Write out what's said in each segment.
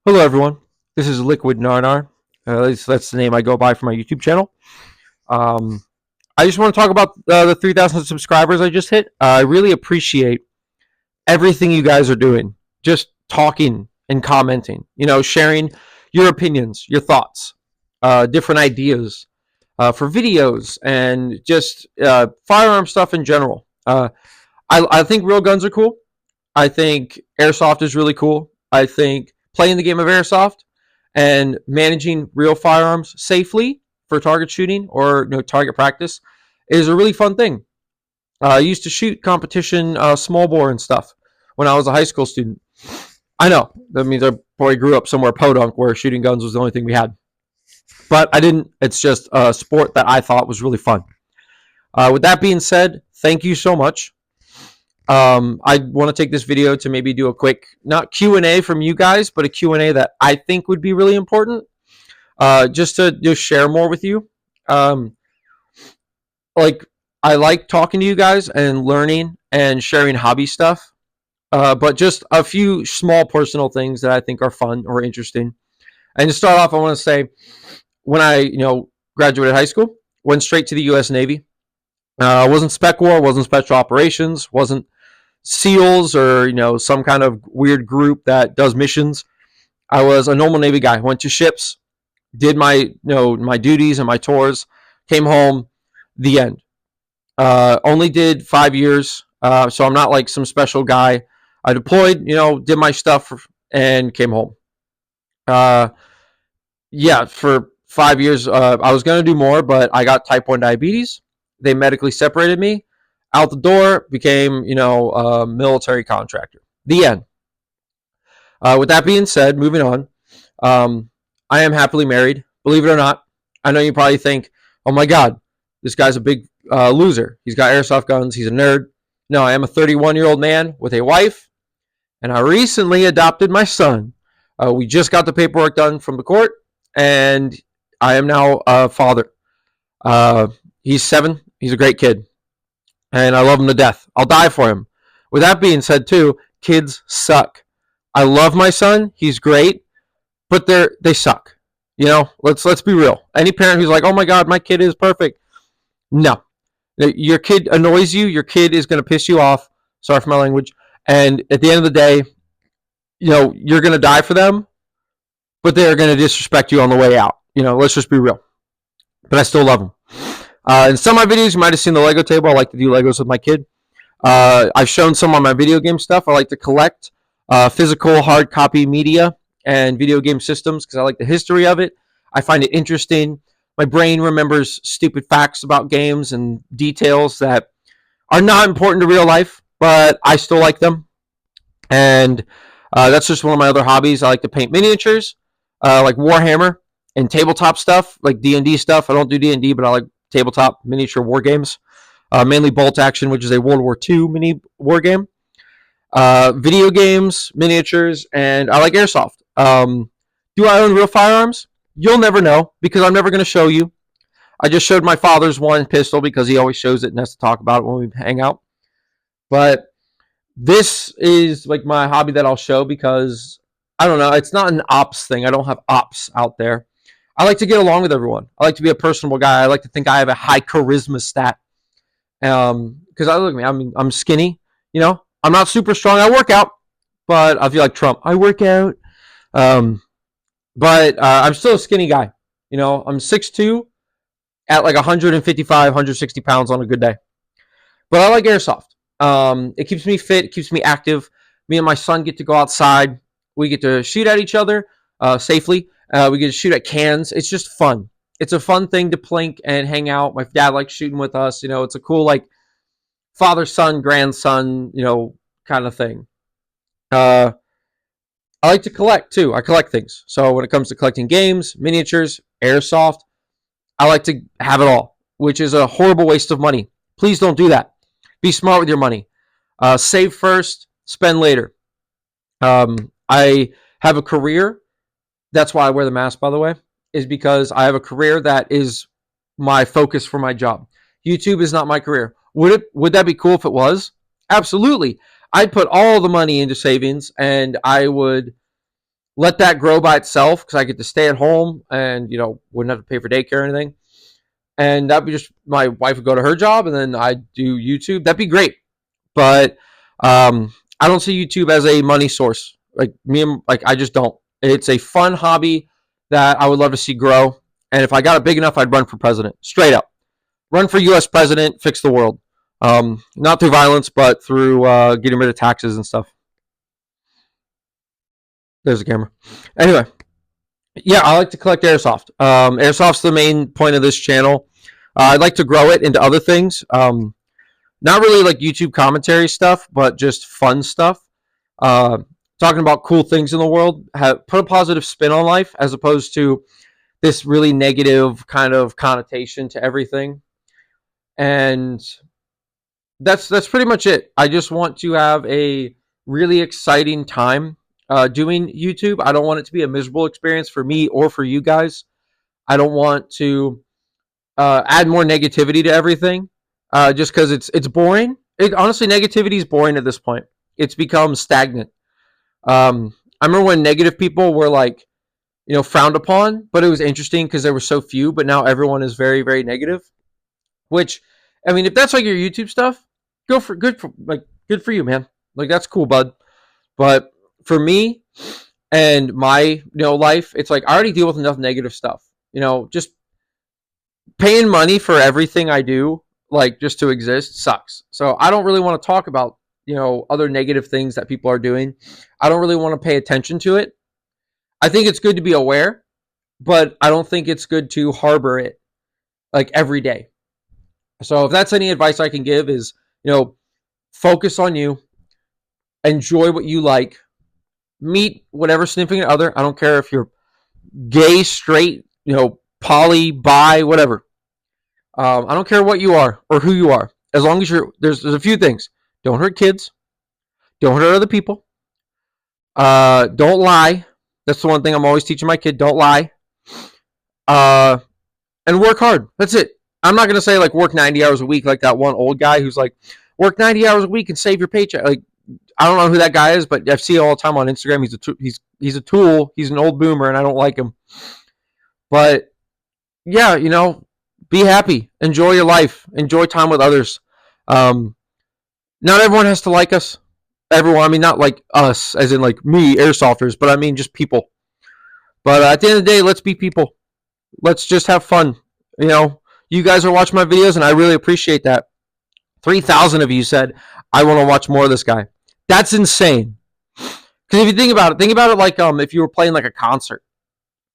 Hello, everyone. This is Liquid Narnar. That's the name I go by for my YouTube channel. Um, I just want to talk about the 3,000 subscribers I just hit. I really appreciate everything you guys are doing. Just talking and commenting. Sharing your opinions, your thoughts, different ideas for videos, and just firearm stuff in general. I think real guns are cool. I think airsoft is really cool. I think playing the game of airsoft and managing real firearms safely for target shooting or target practice is a really fun thing. I used to shoot competition small bore and stuff when I was a high school student. I know that means I probably grew up somewhere podunk where shooting guns was the only thing we had, but I didn't. It's just a sport that I thought was really fun. With that being said, thank you so much. I want to take this video to maybe do a quick, not Q&A from you guys, but a Q&A that I think would be really important, just to just share more with you. Like, I like talking to you guys and learning and sharing hobby stuff, but just a few small personal things that I think are fun or interesting. And to start off, I want to say, when I graduated high school, went straight to the U.S. Navy. Wasn't Spec War, wasn't Special Operations, wasn't SEALs or some kind of weird group that does missions. I was a normal Navy guy. Went to ships, did my my duties and my tours, came home. The end. Only did 5 years, so I'm not like some special guy. I deployed, did my stuff and came home. Yeah, for 5 years, I was gonna do more, but I got type 1 diabetes. They medically separated me. Out the door, became a military contractor. The end. With that being said, moving on. I am happily married. Believe it or not. I know you probably think, oh my God, this guy's a big loser. He's got airsoft guns. He's a nerd. No, I am a 31-year-old man with a wife, and I recently adopted my son. We just got the paperwork done from the court, and I am now a father. He's 7. He's a great kid, and I love him to death. I'll die for him. With that being said, too, kids suck. I love my son. He's great, but they suck. Let's be real. Any parent who's like, "Oh my God, my kid is perfect," no. Your kid annoys you. Your kid is going to piss you off. Sorry for my language. And at the end of the day, you're going to die for them, but they're going to disrespect you on the way out. Let's just be real. But I still love them. In some of my videos, you might have seen the Lego table. I like to do Legos with my kid. I've shown some on my video game stuff. I like to collect physical hard copy media and video game systems because I like the history of it. I find it interesting. My brain remembers stupid facts about games and details that are not important to real life, but I still like them. And that's just one of my other hobbies. I like to paint miniatures, like Warhammer and tabletop stuff, like D&D stuff. I don't do D&D, but I like tabletop miniature war games. Mainly Bolt Action, which is a World War II mini war game. Video games, miniatures, and I like airsoft. Do I own real firearms? You'll never know because I'm never going to show you. I just showed my father's one pistol because he always shows it and has to talk about it when we hang out. But this is like my hobby that I'll show because, I don't know, it's not an ops thing. I don't have ops out there. I like to get along with everyone. I like to be a personable guy. I like to think I have a high charisma stat. Because I look at me, I'm skinny, I'm not super strong. I work out, but I feel like Trump. I work out. But I'm still a skinny guy. I'm 6'2", at like 155, 160 pounds on a good day. But I like airsoft. It keeps me fit. It keeps me active. Me and my son get to go outside. We get to shoot at each other safely. We get to shoot at cans. It's just fun. It's a fun thing to plink and hang out. My dad likes shooting with us. It's a cool like father-son, grandson, kind of thing. I like to collect too. I collect things. So when it comes to collecting games, miniatures, airsoft, I like to have it all, which is a horrible waste of money. Please don't do that. Be smart with your money. Save first, spend later. I have a career. That's why I wear the mask, by the way, is because I have a career that is my focus for my job. YouTube is not my career. Would that be cool if it was? Absolutely. I'd put all the money into savings and I would let that grow by itself because I get to stay at home and wouldn't have to pay for daycare or anything. And that'd be just my wife would go to her job and then I do YouTube. That'd be great. But I don't see YouTube as a money source. I just don't. It's a fun hobby that I would love to see grow. And if I got it big enough, I'd run for president. Straight up. Run for U.S. president, fix the world. Not through violence, but through getting rid of taxes and stuff. There's the camera. Anyway, yeah, I like to collect airsoft. Airsoft's the main point of this channel. I'd like to grow it into other things. Not really like YouTube commentary stuff, but just fun stuff. Talking about cool things in the world. Put a positive spin on life as opposed to this really negative kind of connotation to everything. And that's pretty much it. I just want to have a really exciting time doing YouTube. I don't want it to be a miserable experience for me or for you guys. I don't want to add more negativity to everything just because it's boring. Honestly, negativity is boring at this point. It's become stagnant. I remember when negative people were frowned upon, but it was interesting because there were so few. But now everyone is very, very negative. Which, I mean, if that's like your YouTube stuff, good for you, man. Like that's cool, bud. But for me and my life, it's like I already deal with enough negative stuff. Just paying money for everything I do, like just to exist, sucks. So I don't really want to talk about other negative things that people are doing. I don't really want to pay attention to it. I think it's good to be aware, but I don't think it's good to harbor it like every day. So if that's any advice I can give is, focus on you, enjoy what you like, meet whatever significant other. I don't care if you're gay, straight, poly, bi, whatever. I don't care what you are or who you are. As long as there's a few things. Don't hurt kids. Don't hurt other people. Don't lie. That's the one thing I'm always teaching my kid. Don't lie. And work hard. That's it. I'm not going to say work 90 hours a week like that one old guy who's like, work 90 hours a week and save your paycheck. Like, I don't know who that guy is, but I see it all the time on Instagram. He's a tool. He's an old boomer, and I don't like him. But yeah, be happy. Enjoy your life. Enjoy time with others. Not everyone has to like us. Everyone, I mean, not like us, as in like me, airsofters, but I mean just people. But at the end of the day, let's be people. Let's just have fun. You guys are watching my videos, and I really appreciate that. 3,000 of you said, I want to watch more of this guy. That's insane. Because if you think about it like if you were playing like a concert.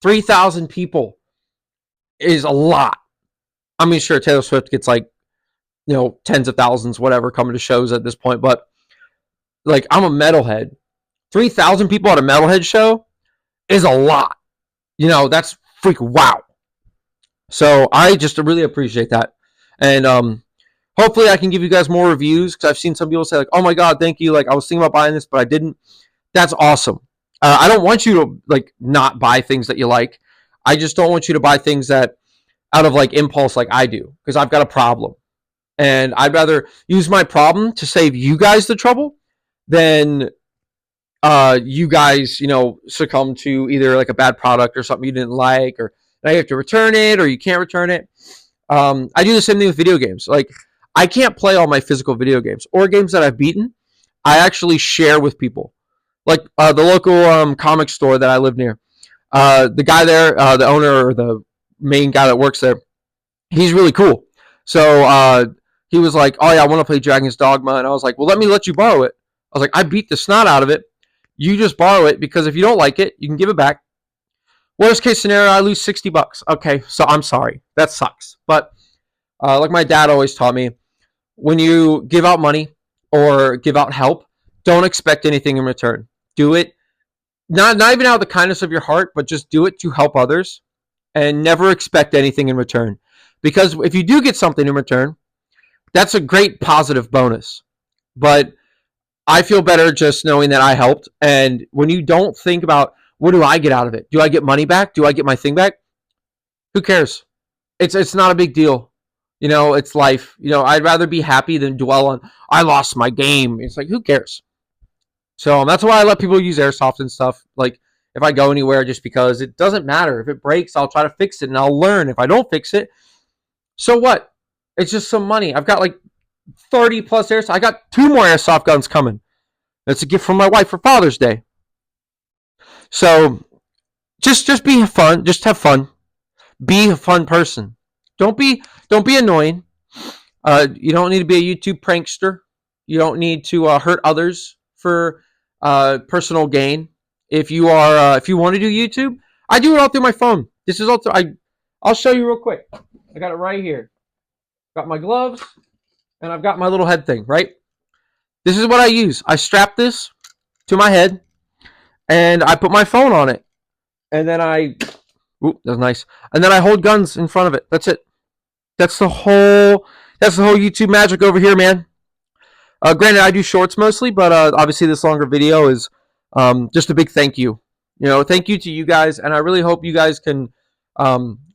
3,000 people is a lot. I mean, sure, Taylor Swift gets tens of thousands, whatever, coming to shows at this point. But I'm a metalhead. 3,000 people at a metalhead show is a lot. That's freaking wow. So I just really appreciate that. And hopefully I can give you guys more reviews because I've seen some people say oh my God, thank you. I was thinking about buying this, but I didn't. That's awesome. I don't want you to not buy things that you like. I just don't want you to buy things that out of impulse like I do because I've got a problem. And I'd rather use my problem to save you guys the trouble than you guys, succumb to either a bad product or something you didn't like, or now you have to return it or you can't return it. I do the same thing with video games. I can't play all my physical video games or games that I've beaten. I actually share with people. The local comic store that I live near. The guy there, the owner or the main guy that works there, he's really cool. So he was like, oh yeah, I want to play Dragon's Dogma. And I was like, well, let you borrow it. I was like, I beat the snot out of it. You just borrow it because if you don't like it, you can give it back. Worst case scenario, I lose $60. Okay, so I'm sorry. That sucks. But like my dad always taught me, when you give out money or give out help, don't expect anything in return. Do it, not even out of the kindness of your heart, but just do it to help others and never expect anything in return. Because if you do get something in return, that's a great positive bonus. But I feel better just knowing that I helped. And when you don't think about, what do I get out of it? Do I get money back? Do I get my thing back? Who cares? It's not a big deal. It's life. I'd rather be happy than dwell on, I lost my game. It's who cares? So that's why I let people use airsoft and stuff. if I go anywhere, just because it doesn't matter. If it breaks, I'll try to fix it and I'll learn. If I don't fix it, so what? It's just some money. I've got like 30 plus airsoft. I got 2 more airsoft guns coming. It's a gift from my wife for Father's Day. So just be fun. Just have fun. Be a fun person. Don't be annoying. You don't need to be a YouTube prankster. You don't need to hurt others for personal gain. If you want to do YouTube, I do it all through my phone. This is also I'll show you real quick. I got it right here. Got my gloves, and I've got my little head thing, right? This is what I use. I strap this to my head, and I put my phone on it. And then that's nice. And then I hold guns in front of it. That's it. That's the whole YouTube magic over here, man. Granted, I do shorts mostly, but obviously this longer video is just a big thank you. Thank you to you guys, and I really hope you guys can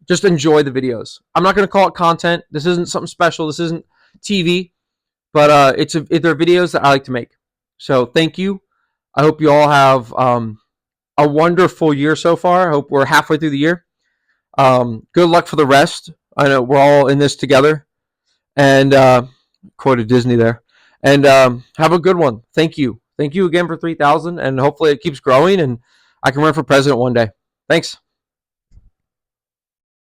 just enjoy the videos. I'm not going to call it content. This isn't something special. This isn't TV, but they're videos that I like to make. So thank you. I hope you all have a wonderful year so far. I hope we're halfway through the year. Good luck for the rest. I know we're all in this together. And quoted Disney there. And have a good one. Thank you. Thank you again for 3,000. And hopefully it keeps growing and I can run for president one day. Thanks.